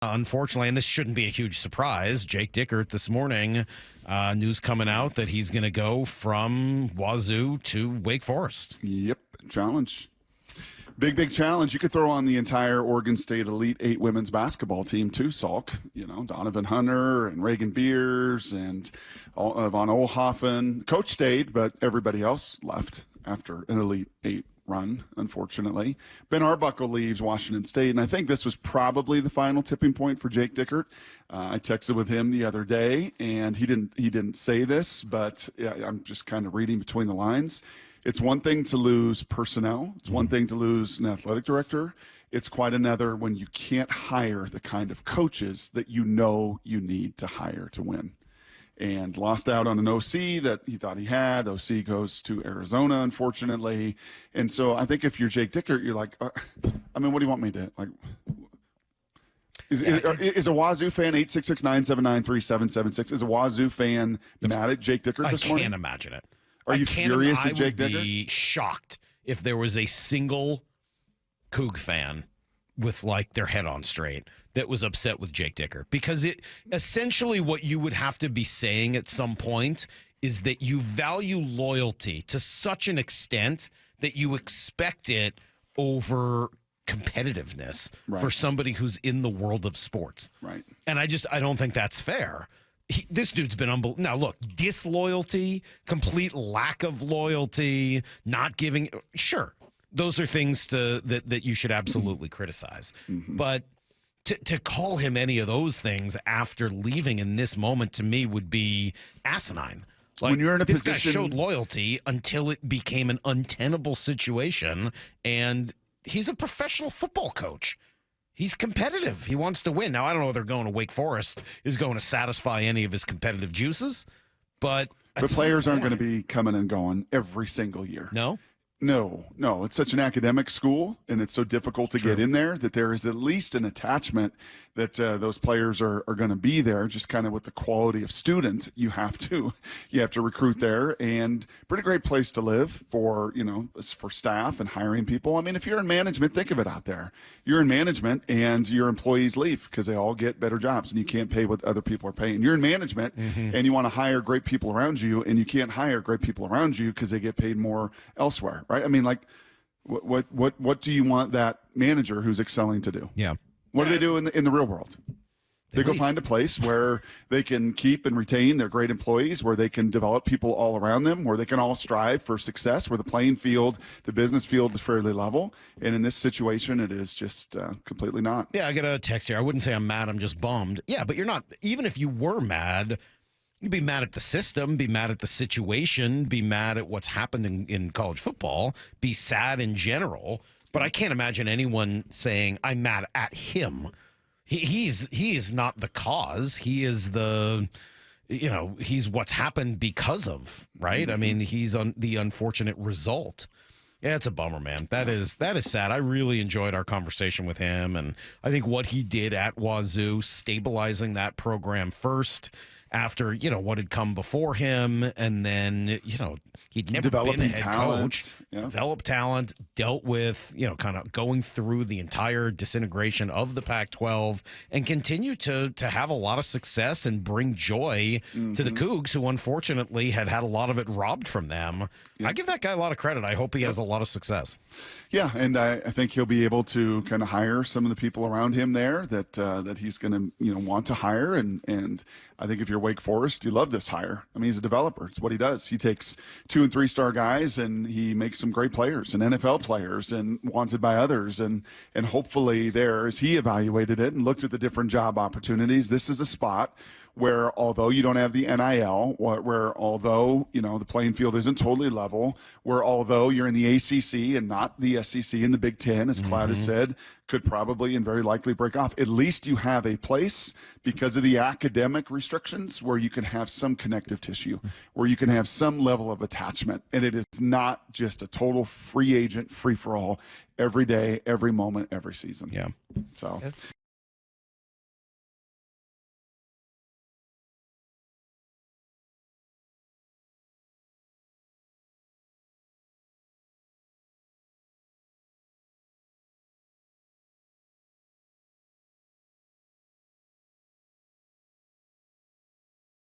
unfortunately, and this shouldn't be a huge surprise, Jake Dickert this morning, news coming out that he's going to go from Wazoo to Wake Forest. Yep, challenge. Big challenge. You could throw on the entire Oregon State Elite 8 women's basketball team too, Salk. You know, Donovan Hunter and Reagan Beers and Von Olhoffen. Coach stayed, but everybody else left after an Elite 8 run, unfortunately. Ben Arbuckle leaves Washington State, and I think this was probably the final tipping point for Jake Dickert. I texted with him the other day, and he didn't say this, but yeah, I'm just kind of reading between the lines. It's one thing to lose personnel. It's one thing to lose an athletic director. It's quite another when you can't hire the kind of coaches that you know you need to hire to win. And lost out on an OC that he thought he had. OC goes to Arizona, unfortunately. And so I think if you're Jake Dickert, you're like, I mean, what do you want me to, like, is a Wazoo fan, 866-979-3776, is a Wazoo fan mad at Jake Dickert this morning? I can't imagine it. Are you furious at Jake Dickert? I would be shocked if there was a single Coug fan with like their head on straight that was upset with Jake Dickert, because it essentially what you would have to be saying at some point is that you value loyalty to such an extent that you expect it over competitiveness for somebody who's in the world of sports. Right. And I don't think that's fair. This dude's been unbelievable. Now, look, disloyalty, complete lack of loyalty, not giving. Sure, those are things that you should absolutely criticize. Mm-hmm. But to call him any of those things after leaving in this moment, to me, would be asinine. Like, when you're in a this position, guy showed loyalty until it became an untenable situation, and he's a professional football coach. He's competitive. He wants to win. Now, I don't know whether going to Wake Forest is going to satisfy any of his competitive juices, but players aren't going to be coming and going every single year. No? No. It's such an academic school, and it's so difficult to get in there that there is at least an attachment that those players are going to be there, just kind of with the quality of students you have to recruit there. And pretty great place to live for staff and hiring people. I mean, if you're in management, think of it out there. You're in management and your employees leave because they all get better jobs and you can't pay what other people are paying. You're in management and you want to hire great people around you, and you can't hire great people around you because they get paid more elsewhere, right? I mean, like, what do you want that manager who's excelling to do? Yeah. What do they do in the real world? They go find a place where they can keep and retain their great employees, where they can develop people all around them, where they can all strive for success, where the playing field, the business field is fairly level. And in this situation, it is just completely not. Yeah, I got a text here. I wouldn't say I'm mad. I'm just bummed. Yeah, but you're not. Even if you were mad, you'd be mad at the system, be mad at the situation, be mad at what's happened in college football, be sad in general. But I can't imagine anyone saying, I'm mad at him. He is not the cause. He is he's what's happened because of, right? I mean, he's on the unfortunate result. Yeah, it's a bummer, man. That is sad. I really enjoyed our conversation with him, and I think what he did at Wazoo, stabilizing that program first after, what had come before him, and then, he'd never been a head coach, developed talent, dealt with, kind of going through the entire disintegration of the Pac-12, and continue to have a lot of success and bring joy to the Cougs, who unfortunately had a lot of it robbed from them. I give that guy a lot of credit. I hope he has a lot of success. Yeah, and I think he'll be able to kind of hire some of the people around him there that he's going to want to hire, and I think if you're Wake Forest, you love this hire. I mean, he's a developer. It's what he does. He takes 2- and 3-star guys and he makes some great players and NFL players and wanted by others, and hopefully there, as he evaluated it and looked at the different job opportunities, this is a spot where, although you don't have the NIL, where although, the playing field isn't totally level, where although you're in the ACC and not the SEC and the Big Ten, as Cloud has said, could probably and very likely break off, at least you have a place, because of the academic restrictions, where you can have some connective tissue, where you can have some level of attachment. And it is not just a total free agent, free-for-all, every day, every moment, every season. Yeah. So